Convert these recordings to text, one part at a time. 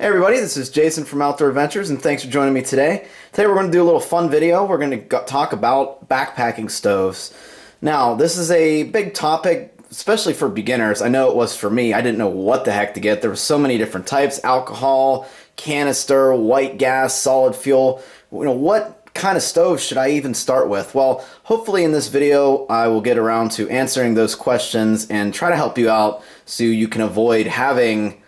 Hey everybody, this is Jason from Outdoor Adventures, and thanks for joining me today. Today we're going to do a little fun video. We're going to talk about backpacking stoves. Now, this is a big topic, especially for beginners. I know it was for me. I didn't know what the heck to get. There were so many different types: alcohol, canister, white gas, solid fuel. What kind of stove should I even start with? Well, hopefully in this video I will get around to answering those questions and try to help you out so you can avoid having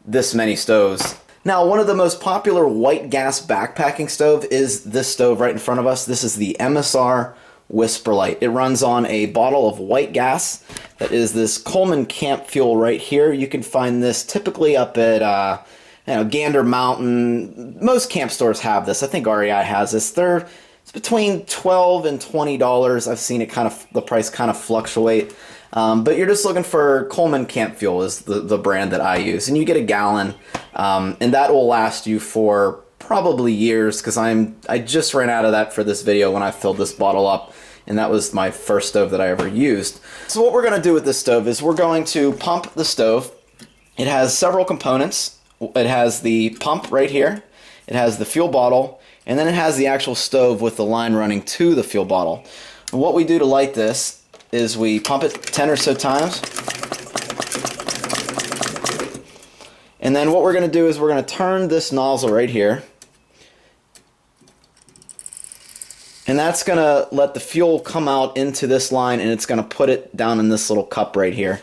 this many stoves. Now, one of the most popular white gas backpacking stove is this stove right in front of us. This is the MSR Whisperlight. It runs on a bottle of white gas that is this Coleman camp fuel right here. You can find this typically up at Gander Mountain. Most camp stores have this. I think REI has this. It's between $12 and $20. I've seen it the price kind of fluctuate. But you're just looking for Coleman Camp Fuel is the brand that I use, and you get a gallon, and that will last you for probably years, because I just ran out of that for this video when I filled this bottle up, and that was my first stove that I ever used. So what we're going to do with this stove is we're going to pump the stove. It has several components. It has the pump right here, it has the fuel bottle, and then it has the actual stove with the line running to the fuel bottle. And what we do to light this is we pump it 10 or so times, and then what we're going to do is we're going to turn this nozzle right here, and that's going to let the fuel come out into this line, and it's going to put it down in this little cup right here.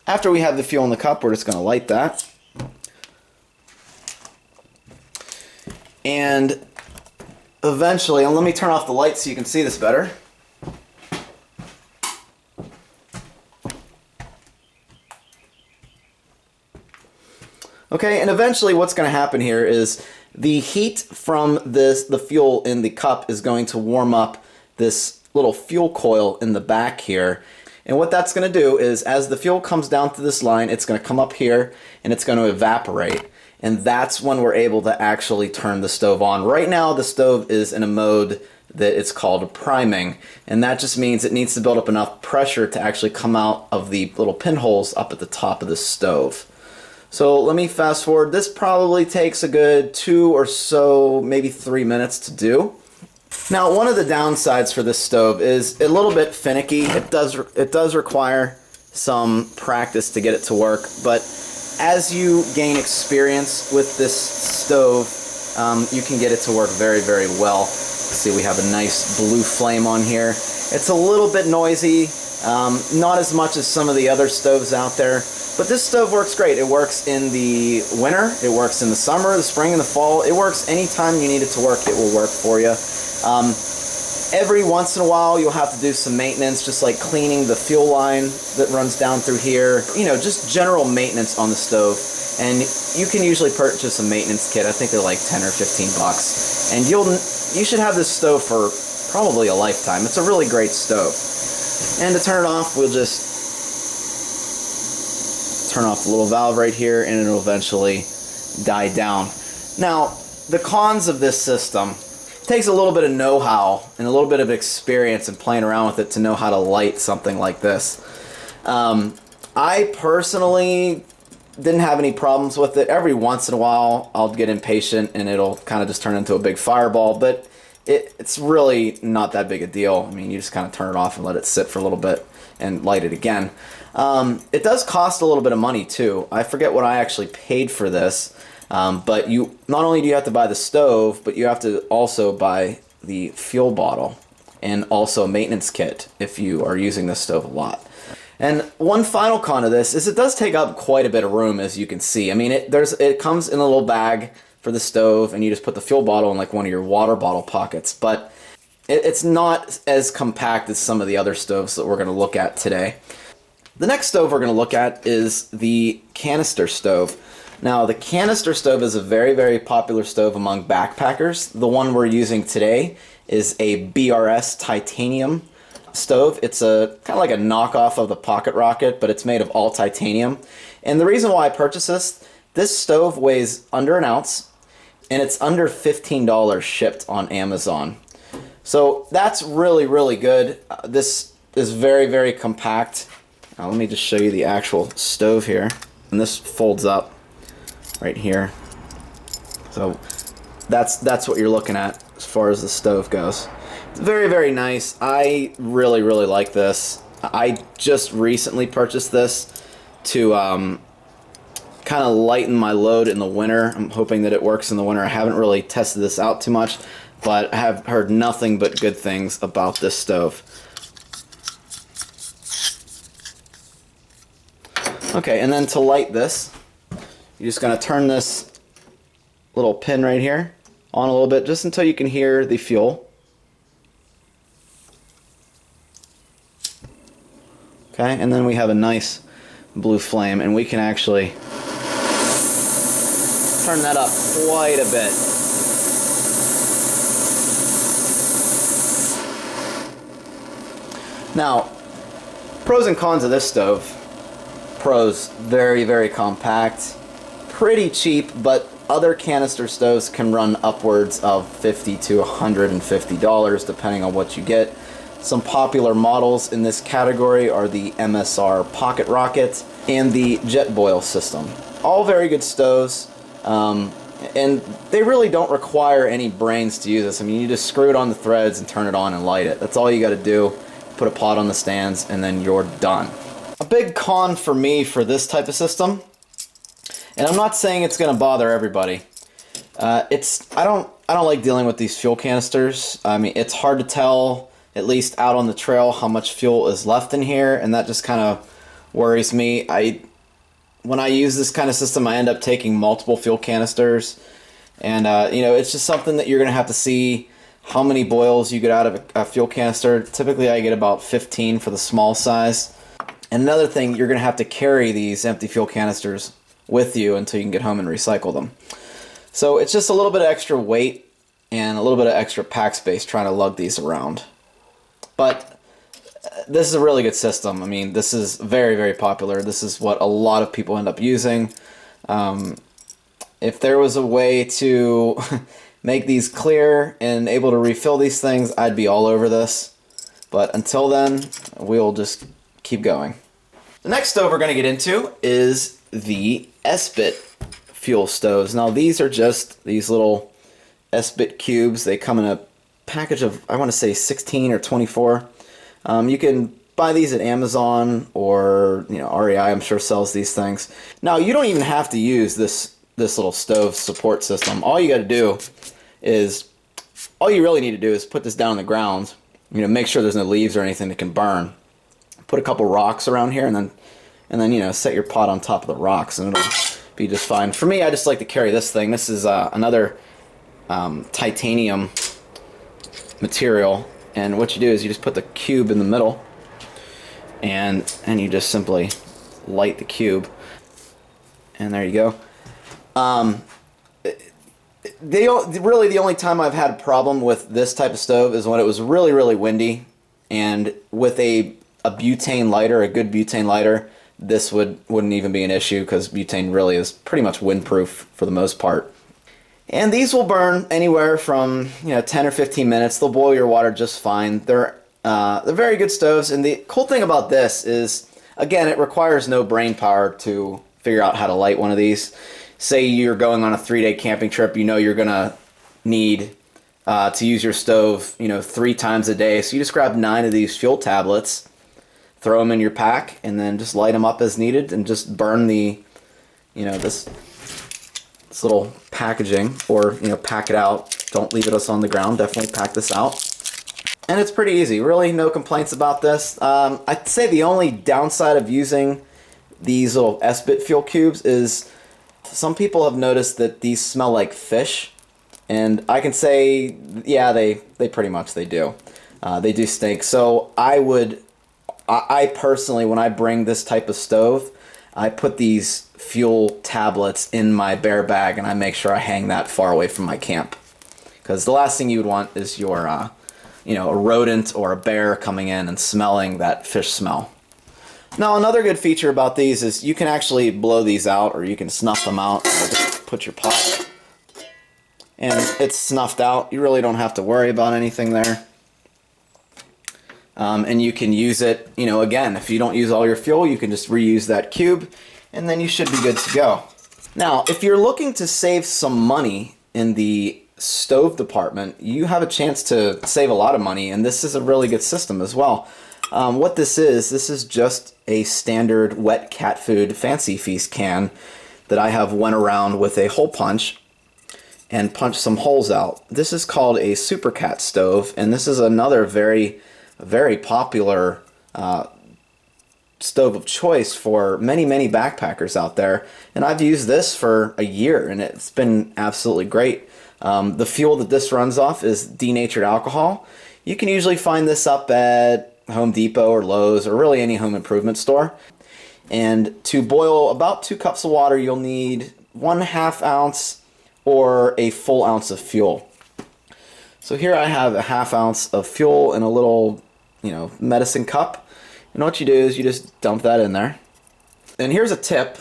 After we have the fuel in the cup, we're just going to light that, and eventually, and let me turn off the light so you can see this better. Okay, and eventually what's going to happen here is the heat from the fuel in the cup is going to warm up this little fuel coil in the back here. And what that's going to do is, as the fuel comes down through this line, it's going to come up here and it's going to evaporate. And that's when we're able to actually turn the stove on. Right now the stove is in a mode that it's called priming, and that just means it needs to build up enough pressure to actually come out of the little pinholes up at the top of the stove. So let me fast forward. This probably takes a good 2 or so, maybe 3 minutes to do. Now, one of the downsides for this stove is a little bit finicky. It does require some practice to get it to work, but as you gain experience with this stove, you can get it to work very, very well. See, we have a nice blue flame on here. It's a little bit noisy, not as much as some of the other stoves out there. But this stove works great. It works in the winter, it works in the summer, the spring, and the fall. It works anytime you need it to work, it will work for you. Every once in a while you'll have to do some maintenance, just like cleaning the fuel line that runs down through here. Just general maintenance on the stove. And you can usually purchase a maintenance kit. I think they're like 10 or 15 bucks. And you should have this stove for probably a lifetime. It's a really great stove. And to turn it off, we'll just turn off the little valve right here, and it'll eventually die down. Now, the cons of this system: it takes a little bit of know-how and a little bit of experience in playing around with it to know how to light something like this. I personally didn't have any problems with it. Every once in a while I'll get impatient and it'll kind of just turn into a big fireball, but it's really not that big a deal. I mean, you just kind of turn it off and let it sit for a little bit and light it again. It does cost a little bit of money too. I forget what I actually paid for this, but not only do you have to buy the stove, but you have to also buy the fuel bottle and also a maintenance kit if you are using this stove a lot. And one final con of this is it does take up quite a bit of room, as you can see. I mean, it comes in a little bag for the stove, and you just put the fuel bottle in like one of your water bottle pockets, but it's not as compact as some of the other stoves that we're going to look at today. The next stove we're going to look at is the Cannister Stove. Now, the Cannister Stove is a very, very popular stove among backpackers. The one we're using today is a BRS titanium stove. It's kind of like a knockoff of the Pocket Rocket, but it's made of all titanium. And the reason why I purchased this stove weighs under an ounce, and it's under $15 shipped on Amazon. So that's really, really good. This is very, very compact. Now let me just show you the actual stove here. And this folds up right here. So that's what you're looking at as far as the stove goes. It's very, very nice. I really, really like this. I just recently purchased this to kind of lighten my load in the winter. I'm hoping that it works in the winter. I haven't really tested this out too much, but I have heard nothing but good things about this stove. Okay, and then to light this, you're just going to turn this little pin right here on a little bit, just until you can hear the fuel. Okay, and then we have a nice blue flame, and we can actually turn that up quite a bit. Now, pros and cons of this stove. Pros, very, very compact, pretty cheap, but other canister stoves can run upwards of $50 to $150 depending on what you get. Some popular models in this category are the MSR Pocket Rocket and the Jetboil system. All very good stoves, and they really don't require any brains to use this. I mean, you just screw it on the threads and turn it on and light it. That's all you got to do. Put a pot on the stands and then you're done. A big con for me for this type of system, and I'm not saying it's going to bother everybody. I don't like dealing with these fuel canisters. I mean, it's hard to tell, at least out on the trail, how much fuel is left in here, and that just kind of worries me. When I use this kind of system, I end up taking multiple fuel canisters, and you know, it's just something that you're going to have to see how many boils you get out of a fuel canister. Typically, I get about 15 for the small size. And another thing, you're going to have to carry these empty fuel canisters with you until you can get home and recycle them. So it's just a little bit of extra weight and a little bit of extra pack space trying to lug these around. But this is a really good system. I mean, this is very, very popular. This is what a lot of people end up using. If there was a way to make these clear and able to refill these things, I'd be all over this. But until then, we'll just keep going. The next stove we're going to get into is the S-bit fuel stoves. Now these are just these little S-bit cubes. They come in a package of, I want to say 16 or 24. You can buy these at Amazon, or you know, REI I'm sure sells these things. Now you don't even have to use this little stove support system. All you got to do is, all you really need to do is put this down on the ground. You know, make sure there's no leaves or anything that can burn. Put a couple rocks around here, and then you know, set your pot on top of the rocks, and it'll be just fine. For me, I just like to carry this thing. This is another titanium material, and what you do is you just put the cube in the middle, and you just simply light the cube, and there you go. Really, the only time I've had a problem with this type of stove is when it was really, really windy, and with a butane lighter, a good butane lighter, this wouldn't even be an issue, because butane really is pretty much windproof for the most part. And these will burn anywhere from 10 or 15 minutes. They'll boil your water just fine. They're very good stoves, and the cool thing about this is, again, it requires no brain power to figure out how to light one of these. Say you're going on a 3-day camping trip, you know you're gonna need to use your stove 3 times a day, so you just grab 9 of these fuel tablets, throw them in your pack, and then just light them up as needed, and just burn the this little packaging, or pack it out. Don't leave it on the ground. Definitely pack this out, and it's pretty easy. Really, no complaints about this. I'd say the only downside of using these little S-bit fuel cubes is some people have noticed that these smell like fish, and I can say, yeah, they pretty much do. They do stink. So I personally, when I bring this type of stove, I put these fuel tablets in my bear bag, and I make sure I hang that far away from my camp, because the last thing you would want is your a rodent or a bear coming in and smelling that fish smell. Now, another good feature about these is you can actually blow these out, or you can snuff them out. Just put your pot, and it's snuffed out. You really don't have to worry about anything there. And you can use it, again, if you don't use all your fuel, you can just reuse that cube, and then you should be good to go. Now, if you're looking to save some money in the stove department, you have a chance to save a lot of money, and this is a really good system as well. What this is just a standard wet cat food Fancee Feast can that I have went around with a hole punch and punched some holes out. This is called a supercat stove, and this is another very popular stove of choice for many backpackers out there, and I've used this for a year and it's been absolutely great. The fuel that this runs off is denatured alcohol. You can usually find this up at Home Depot or Lowe's or really any home improvement store. And to boil about 2 cups of water, you'll need 1/2 ounce or a full ounce of fuel. So here I have a 1/2 ounce of fuel in a little, medicine cup. And what you do is you just dump that in there. And here's a tip.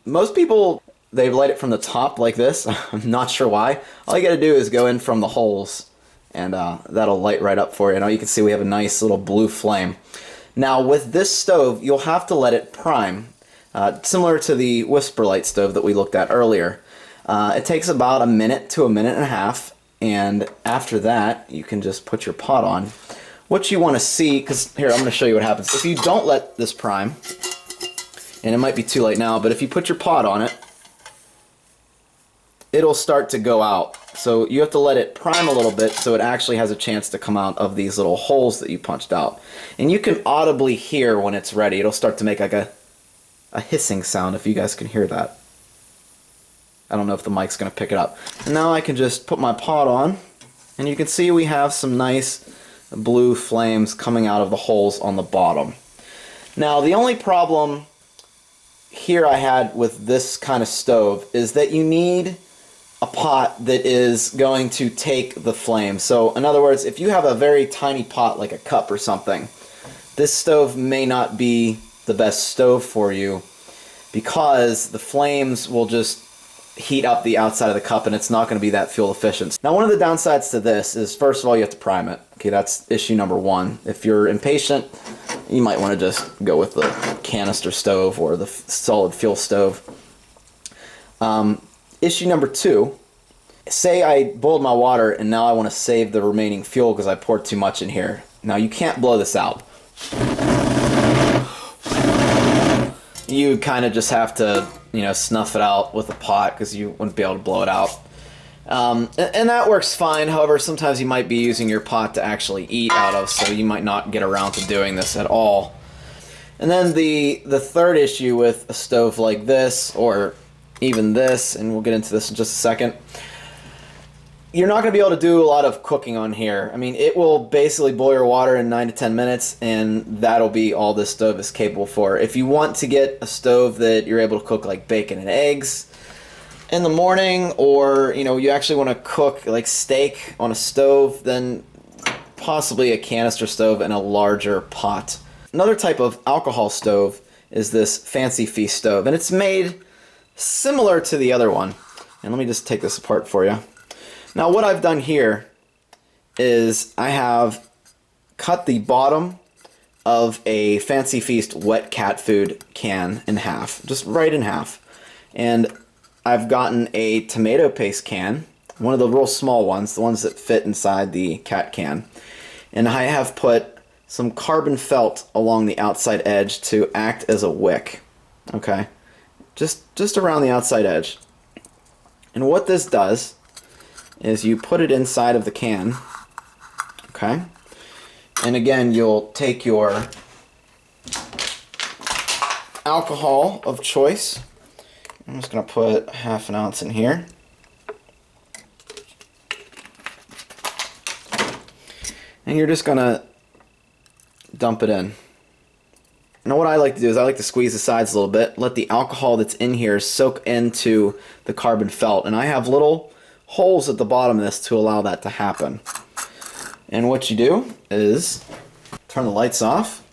Most people, they light it from the top like this. I'm not sure why. All you gotta do is go in from the holes, and that'll light right up for you. Now you can see we have a nice little blue flame. Now with this stove, you'll have to let it prime, similar to the Whisper Light stove that we looked at earlier. It takes about 1 minute to 1.5 minutes, and after that, you can just put your pot on. What you want to see, because here, I'm going to show you what happens. If you don't let this prime, and it might be too late now, but if you put your pot on it, it'll start to go out. So you have to let it prime a little bit so it actually has a chance to come out of these little holes that you punched out. And you can audibly hear when it's ready. It'll start to make like a hissing sound, if you guys can hear that. I don't know if the mic's going to pick it up. And now I can just put my pot on, and you can see we have some nice blue flames coming out of the holes on the bottom. Now the only problem here I had with this kind of stove is that you need a pot that is going to take the flame. So in other words, if you have a very tiny pot like a cup or something, this stove may not be the best stove for you, because the flames will just heat up the outside of the cup and it's not going to be that fuel efficient. Now one of the downsides to this is, first of all, you have to prime it. Okay, that's issue number 1. If you're impatient, you might want to just go with the canister stove or the solid fuel stove. Issue number 2, say I boiled my water and now I want to save the remaining fuel because I poured too much in here. Now you can't blow this out. You kind of just have to, snuff it out with a pot because you wouldn't be able to blow it out. And that works fine. However, sometimes you might be using your pot to actually eat out of, so you might not get around to doing this at all. And then the third issue with a stove like this, or even this, and we'll get into this in just a second, you're not going to be able to do a lot of cooking on here. I mean, it will basically boil your water in 9 to 10 minutes, and that'll be all this stove is capable for. If you want to get a stove that you're able to cook like bacon and eggs in the morning, or you actually want to cook like steak on a stove, then possibly a canister stove and a larger pot. Another type of alcohol stove is this Fancee Feast stove, and it's made similar to the other one. And let me just take this apart for you. Now what I've done here is I have cut the bottom of a Fancee Feast wet cat food can in half, just right in half. And I've gotten a tomato paste can, one of the real small ones, the ones that fit inside the cat can. And I have put some carbon felt along the outside edge to act as a wick. Okay, just around the outside edge. And what this does is you put it inside of the can, okay? And again, you'll take your alcohol of choice. I'm just going to put 1/2 ounce in here. And you're just going to dump it in. Now what I like to do is I like to squeeze the sides a little bit, let the alcohol that's in here soak into the carbon felt. And I have little holes at the bottom of this to allow that to happen. And what you do is turn the lights off,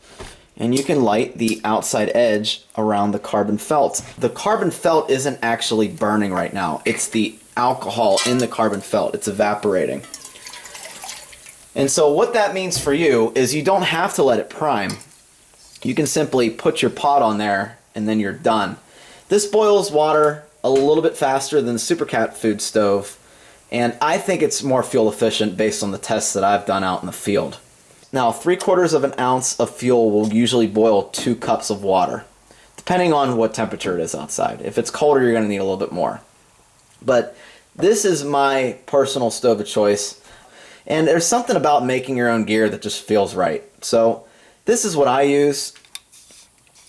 and you can light the outside edge around the carbon felt. The carbon felt isn't actually burning right now. It's the alcohol in the carbon felt. It's evaporating. And so what that means for you is you don't have to let it prime. You can simply put your pot on there and then you're done. This boils water a little bit faster than the supercat food stove, and I think it's more fuel efficient based on the tests that I've done out in the field. Now, 3/4 of an ounce of fuel will usually boil 2 cups of water, depending on what temperature it is outside. If it's colder, you're going to need a little bit more. But this is my personal stove of choice, and there's something about making your own gear that just feels right. So this is what I use,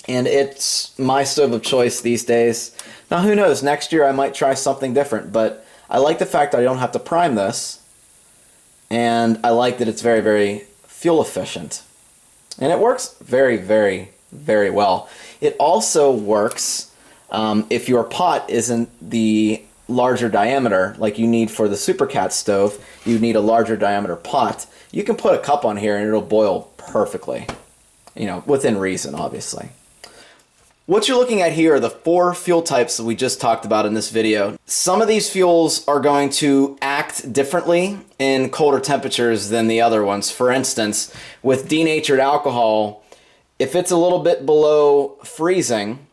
and it's my stove of choice these days. Now, who knows, next year I might try something different, but I like the fact that I don't have to prime this, and I like that it's very, very fuel efficient. And it works very, very, very well. It also works if your pot isn't the larger diameter like you need for the supercat stove. You need a larger diameter pot. You can put a cup on here and it'll boil perfectly, you know, within reason, obviously. What you're looking at here are the 4 fuel types that we just talked about in this video. Some of these fuels are going to act differently in colder temperatures than the other ones. For instance, with denatured alcohol, if it's a little bit below freezing,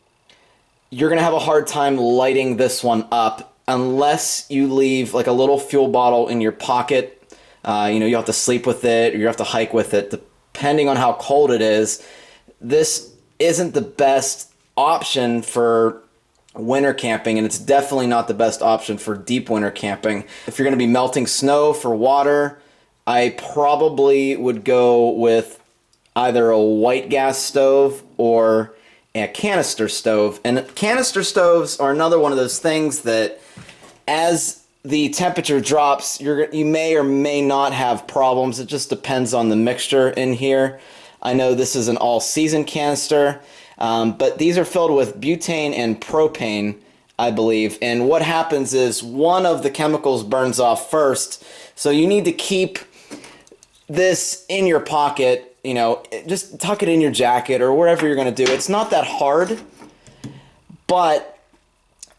you're going to have a hard time lighting this one up unless you leave like a little fuel bottle in your pocket. You know, you have to sleep with it or you have to hike with it. Depending on how cold it is, this isn't the best option for winter camping, and it's definitely not the best option for deep winter camping. If you're going to be melting snow for water, I probably would go with either a white gas stove or a canister stove. And canister stoves are another one of those things that as the temperature drops, you may or may not have problems. It just depends on the mixture in here. I know this is an all-season canister, but these are filled with butane and propane, I believe. And what happens is one of the chemicals burns off first. So you need to keep this in your pocket, you know, just tuck it in your jacket or wherever you're going to do. It's not that hard, but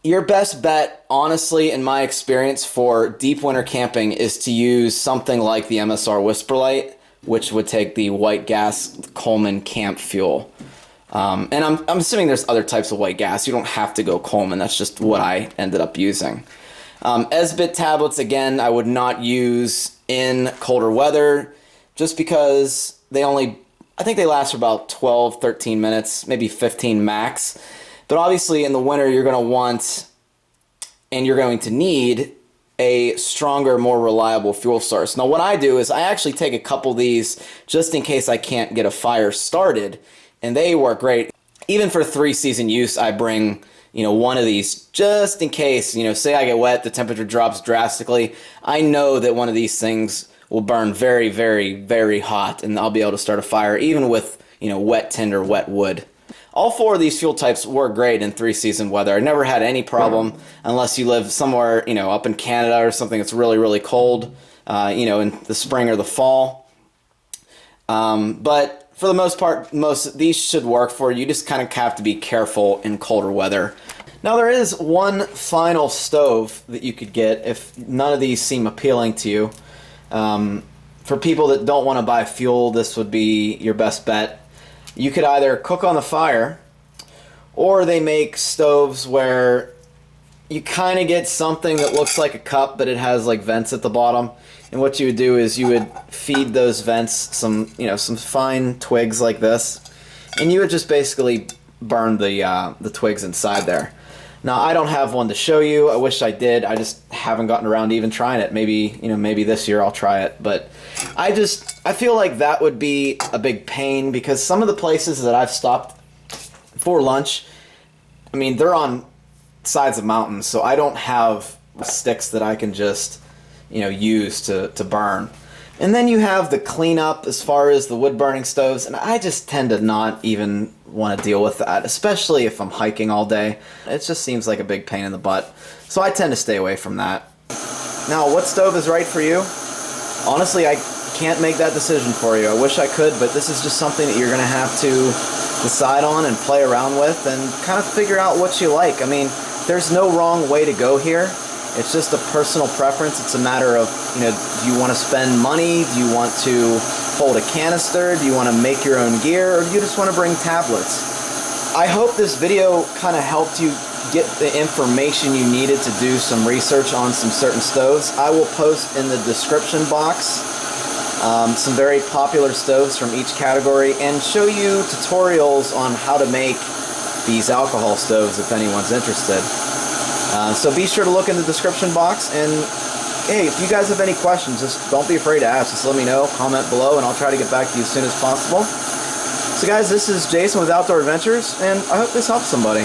your best bet, honestly, in my experience for deep winter camping is to use something like the MSR Whisperlight, which would take the white gas Coleman camp fuel. And I'm assuming there's other types of white gas. You don't have to go Coleman. That's just what I ended up using. Esbit tablets, again, I would not use in colder weather just because I think they last for about 12, 13 minutes, maybe 15 max. But obviously in the winter you're going to want and you're going to need a stronger, more reliable fuel source. Now what I do is I actually take a couple of these just in case I can't get a fire started, and they work great. Even for 3-season use, I bring, you know, one of these just in case, you know, say I get wet, the temperature drops drastically. I know that one of these things will burn very, very, very hot, and I'll be able to start a fire even with, you know, wet tinder, wet wood. All 4 of these fuel types work great in 3-season weather. I never had any problem unless you live somewhere, you know, up in Canada or something that's really, really cold, you know, in the spring or the fall. But for the most part, these should work for you. You just kind of have to be careful in colder weather. Now there is one final stove that you could get if none of these seem appealing to you. For people that don't want to buy fuel, this would be your best bet. You could either cook on the fire, or they make stoves where you kind of get something that looks like a cup, but it has like vents at the bottom. And what you would do is you would feed those vents some fine twigs like this, and you would just basically burn the twigs inside there. Now I don't have one to show you. I wish I did. I just haven't gotten around to even trying it. Maybe this year I'll try it. But I feel like that would be a big pain because some of the places that I've stopped for lunch, I mean, they're on sides of mountains, so I don't have sticks that I can just, you know, use to burn. And then you have the cleanup as far as the wood burning stoves, and I just tend to not even want to deal with that, especially if I'm hiking all day. It just seems like a big pain in the butt. So I tend to stay away from that. Now, what stove is right for you? Honestly, I can't make that decision for you. I wish I could, but this is just something that you're going to have to decide on and play around with and kind of figure out what you like. I mean, there's no wrong way to go here. It's just a personal preference. It's a matter of, you know, do you want to spend money? Do you want to hold a canister? Do you want to make your own gear? Or do you just want to bring tablets? I hope this video kind of helped you get the information you needed to do some research on some certain stoves, I will post in the description box some very popular stoves from each category and show you tutorials on how to make these alcohol stoves if anyone's interested. So be sure to look in the description box, and hey, if you guys have any questions, just don't be afraid to ask. Just let me know, comment below, and I'll try to get back to you as soon as possible. So guys, this is Jason with Outdoor Adventures, and I hope this helps somebody.